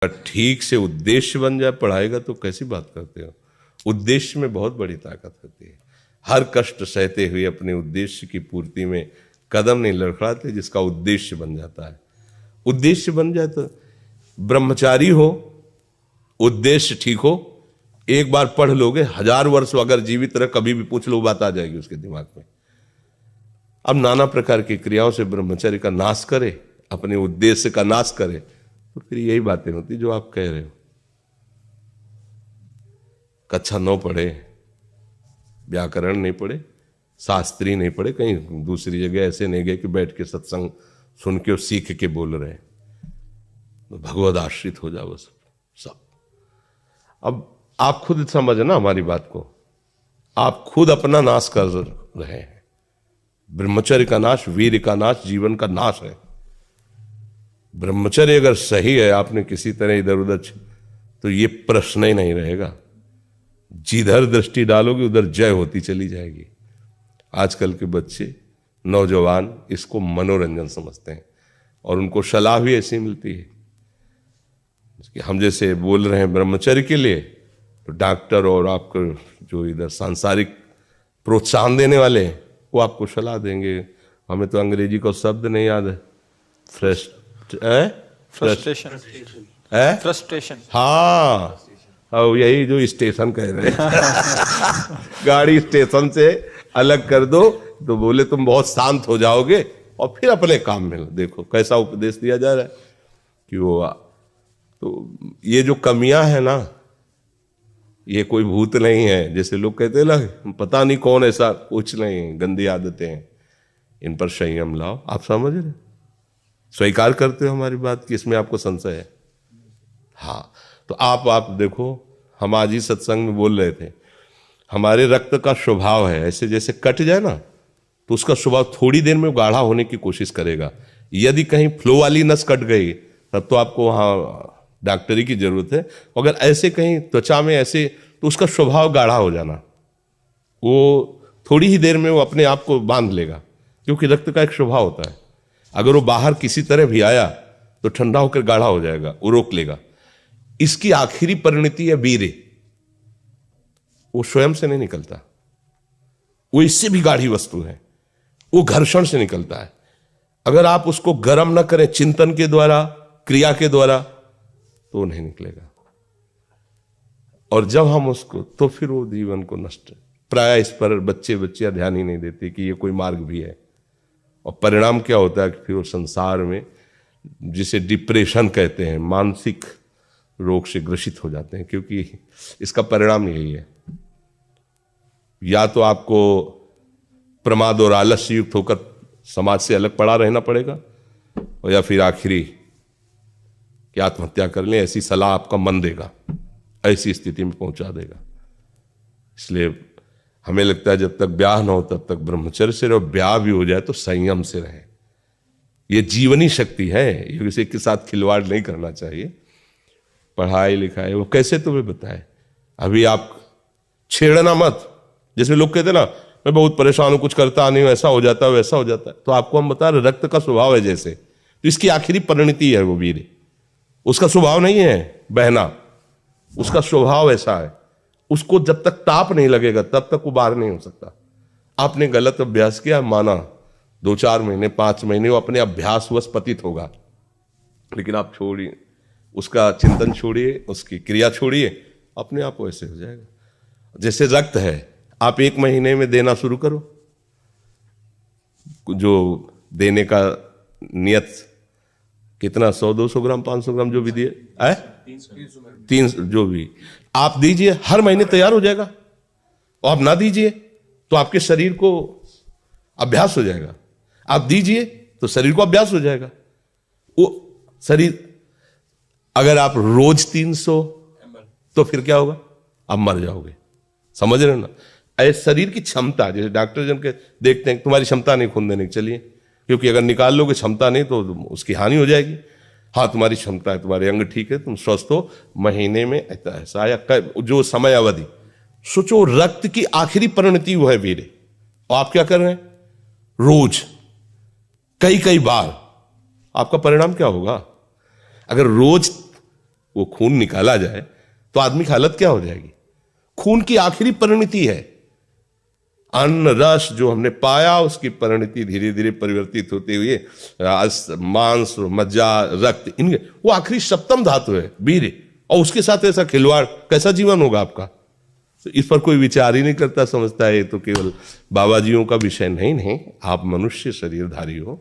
ठीक से उद्देश्य बन जाए पढ़ाई का तो कैसी बात करते हो। उद्देश्य में बहुत बड़ी ताकत होती है। हर कष्ट सहते हुए अपने उद्देश्य की पूर्ति में कदम नहीं लड़खड़ाते, जिसका उद्देश्य बन जाता है। उद्देश्य बन जाए तो ब्रह्मचारी हो, उद्देश्य ठीक हो, एक बार पढ़ लोगे, 1000 वर्ष अगर जीवित रहे कभी भी पूछ लो, बात आ जाएगी उसके दिमाग में। अब नाना प्रकार की क्रियाओं से ब्रह्मचर्य का नाश करे, अपने उद्देश्य का नाश करे, तो फिर यही बातें होती जो आप कह रहे हो। कक्षा 9 पढ़े, व्याकरण नहीं पढ़े, शास्त्री नहीं पढ़े, कहीं दूसरी जगह ऐसे नहीं गए कि बैठ के सत्संग सुन के और सीख के बोल रहे हैं, तो भगवद आश्रित हो जाओ सब। अब आप खुद समझना हमारी बात को, आप खुद अपना नाश कर रहे हैं। ब्रह्मचर्य का नाश, वीर का नाश, जीवन का नाश है। ब्रह्मचर्य अगर सही है, आपने किसी तरह इधर उधर, तो ये प्रश्न ही नहीं रहेगा। जिधर दृष्टि डालोगे उधर जय होती चली जाएगी। आजकल के बच्चे, नौजवान इसको मनोरंजन समझते हैं और उनको सलाह भी ऐसी मिलती है कि हम जैसे बोल रहे हैं ब्रह्मचर्य के लिए, तो डॉक्टर और आपको जो इधर सांसारिक प्रोत्साहन देने वाले हैं वो आपको सलाह देंगे। हमें तो अंग्रेजी का शब्द नहीं याद है, फ्रस्ट्रेशन। हाँ, अब यही जो स्टेशन कह रहे हैं गाड़ी स्टेशन से अलग कर दो तो बोले तुम बहुत शांत हो जाओगे और फिर अपने काम में देखो कैसा उपदेश दिया जा रहा है कि वो। तो ये जो कमियां है ना, ये कोई भूत नहीं है जैसे लोग कहते हैं ना, पता नहीं कौन, ऐसा कुछ नहीं, गंदी आदतें हैं, इन पर संयम लाओ। आप समझ रहे, स्वीकार करते हो हमारी बात कि इसमें आपको संशय है? हाँ, तो आप देखो, हम आज ही सत्संग में बोल रहे थे, हमारे रक्त का स्वभाव है ऐसे, जैसे कट जाए ना तो उसका स्वभाव थोड़ी देर में गाढ़ा होने की कोशिश करेगा। यदि कहीं फ्लो वाली नस कट गई तब तो आपको वहाँ डॉक्टरी की जरूरत है। अगर ऐसे कहीं त्वचा में ऐसे, तो उसका स्वभाव गाढ़ा हो जाना, वो थोड़ी ही देर में वो अपने आप को बांध लेगा, क्योंकि रक्त का एक स्वभाव होता है। अगर वो बाहर किसी तरह भी आया तो ठंडा होकर गाढ़ा हो जाएगा, वो रोक लेगा। इसकी आखिरी परिणति है वीर्य, वो स्वयं से नहीं निकलता, वो इससे भी गाढ़ी वस्तु है, वो घर्षण से निकलता है। अगर आप उसको गर्म न करें चिंतन के द्वारा, क्रिया के द्वारा, तो नहीं निकलेगा। और जब हम उसको, तो फिर वो जीवन को नष्ट, प्राय इस पर बच्चियां ध्यान ही नहीं देती कि ये कोई मार्ग भी है। और परिणाम क्या होता है कि फिर वो संसार में, जिसे डिप्रेशन कहते हैं, मानसिक रोग से ग्रसित हो जाते हैं, क्योंकि इसका परिणाम यही है। या तो आपको प्रमाद और आलस्य युक्त होकर समाज से अलग पड़ा रहना पड़ेगा, और या फिर आखिरी कि आत्महत्या कर लें, ऐसी सलाह आपका मन देगा, ऐसी स्थिति में पहुंचा देगा। इसलिए हमें लगता है जब तक ब्याह ना हो तब तक ब्रह्मचर्य से रहो, ब्याह भी हो जाए तो संयम से रहे। ये जीवनी शक्ति है, ये किसी के साथ खिलवाड़ नहीं करना चाहिए। पढ़ाई लिखाई वो कैसे तुम्हें बताए, अभी आप छेड़ना मत। जैसे लोग कहते ना, मैं बहुत परेशान हूं, कुछ करता नहीं हूं, ऐसा हो जाता है वैसा हो जाता है, तो आपको हम बता रहे रक्त का स्वभाव है जैसे, तो इसकी आखिरी परिणति है वो वीर। उसका स्वभाव नहीं है बहना, उसका स्वभाव ऐसा है, उसको जब तक ताप नहीं लगेगा तब तक वो बाहर नहीं हो सकता। आपने गलत अभ्यास किया, माना 2-4 महीने 5 महीने वो अपने अभ्यासवश पतित होगा, लेकिन आप छोड़िए, उसका चिंतन छोड़िए, उसकी क्रिया छोड़िए, अपने आप वैसे हो जाएगा। जैसे रक्त है, आप 1 महीने में देना शुरू करो, जो देने का नियत कितना, 100-200 ग्राम 500 ग्राम जो भी दिए, 300 जो भी आप दीजिए, हर महीने तैयार हो जाएगा। और आप ना दीजिए तो आपके शरीर को अभ्यास हो जाएगा, आप दीजिए तो शरीर को अभ्यास हो जाएगा। वो शरीर, अगर आप रोज 300, तो फिर क्या होगा, आप मर जाओगे। समझ रहे हो ना, ऐसे शरीर की क्षमता, जैसे डॉक्टर जन के देखते हैं तुम्हारी क्षमता नहीं खून देने की, चलिए, क्योंकि अगर निकाल लोगे क्षमता नहीं तो उसकी हानि हो जाएगी। हाँ, तुम्हारी क्षमता है, तुम्हारे अंग ठीक है, तुम स्वस्थ हो, महीने में ऐसा या जो समय अवधि, सोचो रक्त की आखिरी परिणति वो है वीर, और आप क्या कर रहे हैं, रोज कई कई बार, आपका परिणाम क्या होगा? अगर रोज वो खून निकाला जाए तो आदमी की हालत क्या हो जाएगी। खून की आखिरी परिणति है। अन्न रस जो हमने पाया उसकी परिणति धीरे धीरे परिवर्तित होते हुए मांस, मज्जा, रक्त, इनके वो आखिरी सप्तम धातु है वीर्य, और उसके साथ ऐसा खिलवाड़, कैसा जीवन होगा आपका। तो इस पर कोई विचार ही नहीं करता, समझता है ये तो केवल बाबा जीओं का विषय। नहीं, आप मनुष्य शरीरधारी हो,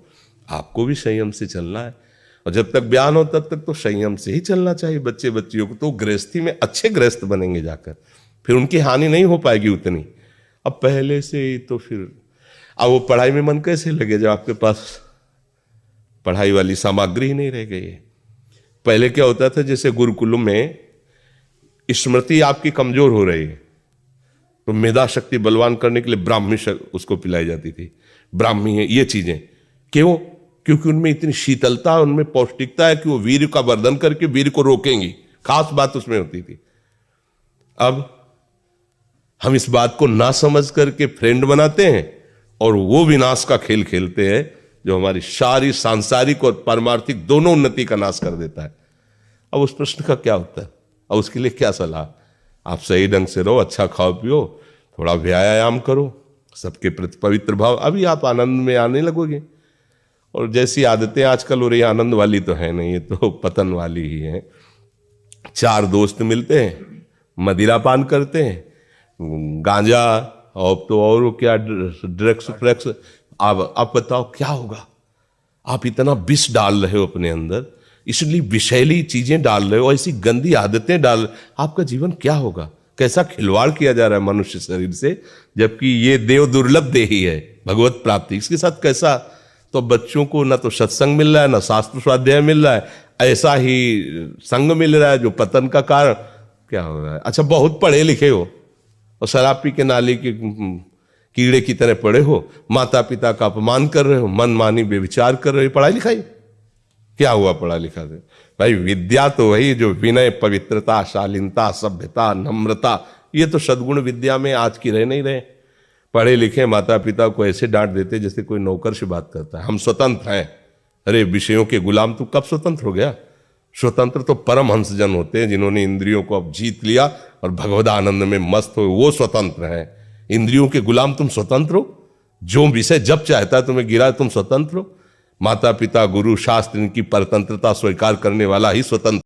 आपको भी संयम से चलना है, और जब तक ज्ञान हो तब तक तो संयम से ही चलना चाहिए। बच्चे बच्चियों को तो गृहस्थी में अच्छे गृहस्थ बनेंगे जाकर, फिर उनकी हानि नहीं हो पाएगी उतनी। अब पहले से ही तो फिर अब वो पढ़ाई में मन कैसे लगे जब आपके पास पढ़ाई वाली सामग्री ही नहीं रह गई है। पहले क्या होता था, जैसे गुरुकुल में स्मृति आपकी कमजोर हो रही है तो मेधा शक्ति बलवान करने के लिए ब्राह्मी उसको पिलाई जाती थी। ब्राह्मी है ये चीजें, क्यों? क्योंकि उनमें इतनी शीतलता, उनमें पौष्टिकता है कि वो वीर का वर्धन करके वीर को रोकेंगी। खास बात उसमें होती थी। अब हम इस बात को ना समझ करके फ्रेंड बनाते हैं और वो विनाश का खेल खेलते हैं जो हमारी सारी सांसारिक और पारमार्थिक दोनों उन्नति का नाश कर देता है। अब उस प्रश्न का क्या होता है और उसके लिए क्या सलाह? आप सही ढंग से रहो, अच्छा खाओ पियो, थोड़ा व्यायाम करो, सबके प्रति पवित्र भाव, अभी आप आनंद में आने लगोगे। और जैसी आदतें आजकल हो रही, आनंद वाली तो है नहीं, ये तो पतन वाली ही है। 4 दोस्त मिलते हैं, मदिरा पान करते हैं, गांजा और तो और क्या ड्रग्स फ्रग्स। आप बताओ क्या होगा? आप इतना विष डाल रहे हो अपने अंदर, इसलिए विषैली चीजें डाल रहे हो, ऐसी गंदी आदतें डाल, आपका जीवन क्या होगा? कैसा खिलवाड़ किया जा रहा है मनुष्य शरीर से, जबकि ये देव दुर्लभ देही है भगवत प्राप्ति, इसके साथ कैसा। तो बच्चों को ना तो सत्संग मिल रहा है, ना शास्त्र स्वाध्याय मिल रहा है, ऐसा ही संग मिल रहा है जो पतन का कारण क्या हो रहा है। अच्छा, बहुत पढ़े लिखे हो और शराब पी के नाली के कीड़े की तरह पड़े हो, माता पिता का अपमान कर रहे हो, मनमानी बेविचार कर रहे हो, पढ़ाई लिखाई क्या हुआ? पढ़ा लिखा से भाई विद्या तो वही जो विनय, पवित्रता, शालीनता, सभ्यता, नम्रता, ये तो सद्गुण विद्या में आज की रह नहीं रहे। पढ़े लिखे माता पिता को ऐसे डांट देते जैसे कोई नौकर से बात करता है। हम स्वतंत्र हैं। अरे विषयों के गुलाम तू कब स्वतंत्र हो गया? स्वतंत्र तो परमहंस जन होते हैं जिन्होंने इंद्रियों को अब जीत लिया और भगवद आनंद में मस्त हो, वो स्वतंत्र हैं। इंद्रियों के गुलाम तुम स्वतंत्र हो? जो विषय जब चाहता है तुम्हें गिरा, तुम स्वतंत्र हो? माता पिता, गुरु, शास्त्र, इनकी परतंत्रता स्वीकार करने वाला ही स्वतंत्र